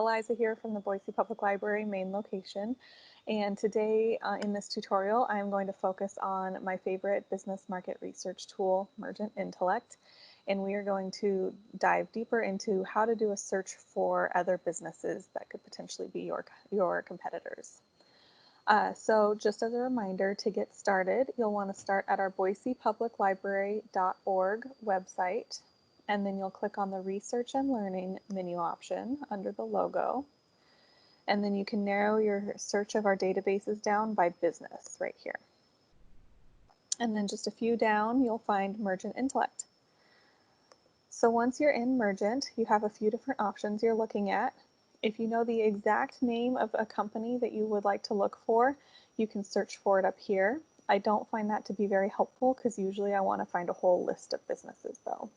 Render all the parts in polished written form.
Eliza here from the Boise Public Library main location, and today in this tutorial I'm going to focus on my favorite business market research tool, Mergent Intellect, and we are going to dive deeper into how to do a search for other businesses that could potentially be your competitors. So just as a reminder, to get started, you'll want to start at our boisepubliclibrary.org website, and then you'll click on the Research and Learning menu option under the logo, and then you can narrow your search of our databases down by business right here. And then just a few down, you'll find Mergent Intellect. So once you're in Mergent, you have a few different options you're looking at. If you know the exact name of a company that you would like to look for, you can search for it up here. I don't find that to be very helpful because usually I want to find a whole list of businesses though.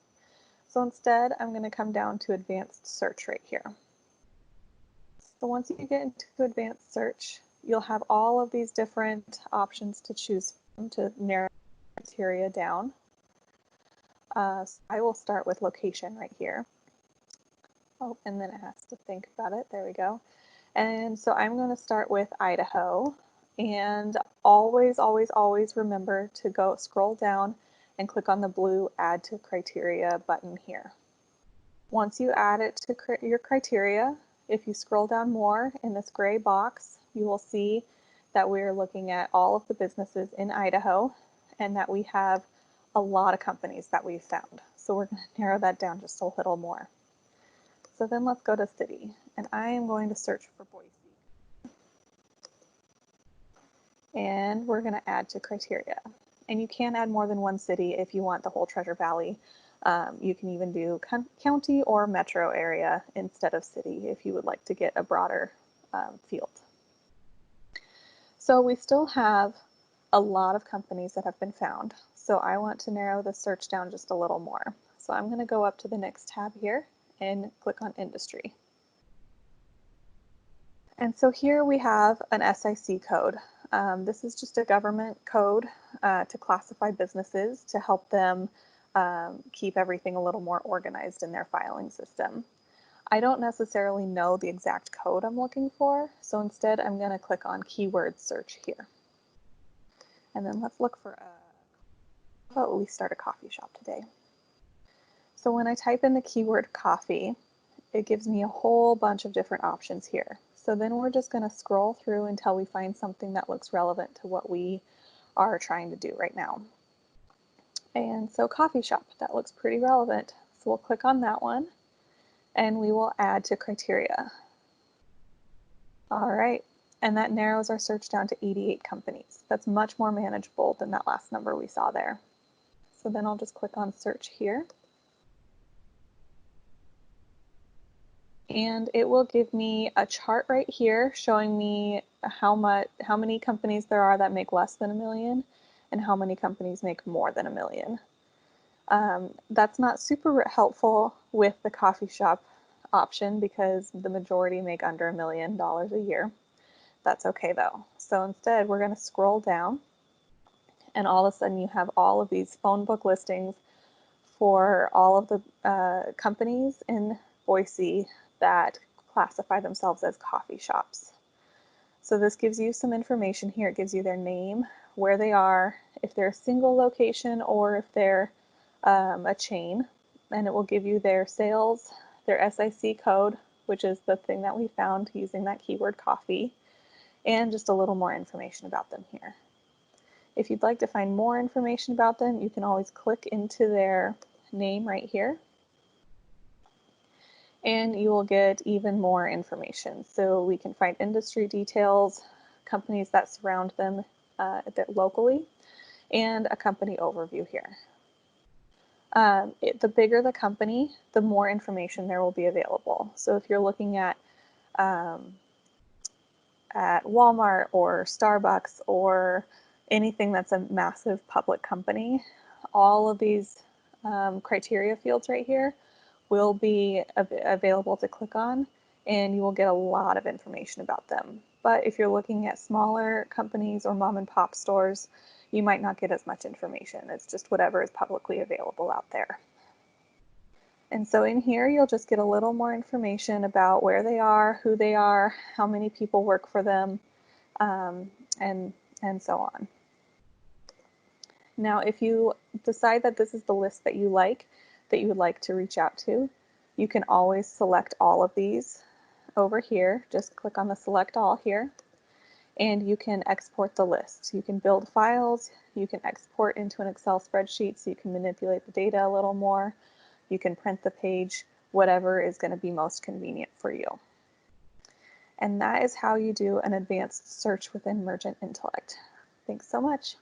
So instead, I'm going to come down to advanced search right here. So once you get into advanced search, you'll have all of these different options to choose from to narrow criteria down. So I will start with location right here. Oh, and then it has to think about it. There we go. And so I'm going to start with Idaho, and always, always, always remember to go scroll down and click on the blue Add to Criteria button here. Once you add it to your criteria, if you scroll down more in this gray box, you will see that we're looking at all of the businesses in Idaho and that we have a lot of companies that we've found. So we're going to narrow that down just a little more. So then let's go to city, and I am going to search for Boise. And we're going to add to criteria. And you can add more than one city if you want the whole Treasure Valley. You can even do county or metro area instead of city if you would like to get a broader field. So we still have a lot of companies that have been found. So I want to narrow the search down just a little more. So I'm going to go up to the next tab here and click on industry. And so here we have an SIC code. This is just a government code to classify businesses to help them keep everything a little more organized in their filing system. I don't necessarily know the exact code I'm looking for, so instead I'm going to click on keyword search here. And then let's look for we start a coffee shop today. So when I type in the keyword coffee, it gives me a whole bunch of different options here. So then we're just going to scroll through until we find something that looks relevant to what we are trying to do right now. And so coffee shop, that looks pretty relevant. So we'll click on that one and we will add to criteria. All right, and that narrows our search down to 88 companies. That's much more manageable than that last number we saw there. So then I'll just click on search here. And it will give me a chart right here showing me how many companies there are that make less than $1 million and how many companies make more than $1 million. That's not super helpful with the coffee shop option because the majority make under $1 million a year. That's okay though. So instead we're going to scroll down, and all of a sudden you have all of these phone book listings for all of the companies in Boise that classify themselves as coffee shops. So this gives you some information here. It gives you their name, where they are, if they're a single location or if they're a chain, and it will give you their sales, their SIC code, which is the thing that we found using that keyword coffee, and just a little more information about them here. If you'd like to find more information about them, you can always click into their name right here, and you will get even more information. So we can find industry details, companies that surround them locally, and a company overview here. The bigger the company, the more information there will be available. So if you're looking at Walmart or Starbucks or anything that's a massive public company, all of these criteria fields right here will be available to click on, and you will get a lot of information about them. But if you're looking at smaller companies or mom and pop stores, you might not get as much information. It's just whatever is publicly available out there. And so in here, you'll just get a little more information about where they are, who they are, how many people work for them, um, and so on. Now, if you decide that this is the list that you would like to reach out to, you can always select all of these over here. Just click on the select all here, and you can export the list. You can build files, you can export into an Excel spreadsheet so you can manipulate the data a little more. You can print the page, whatever is going to be most convenient for you. And that is how you do an advanced search within Mergent Intellect. Thanks so much.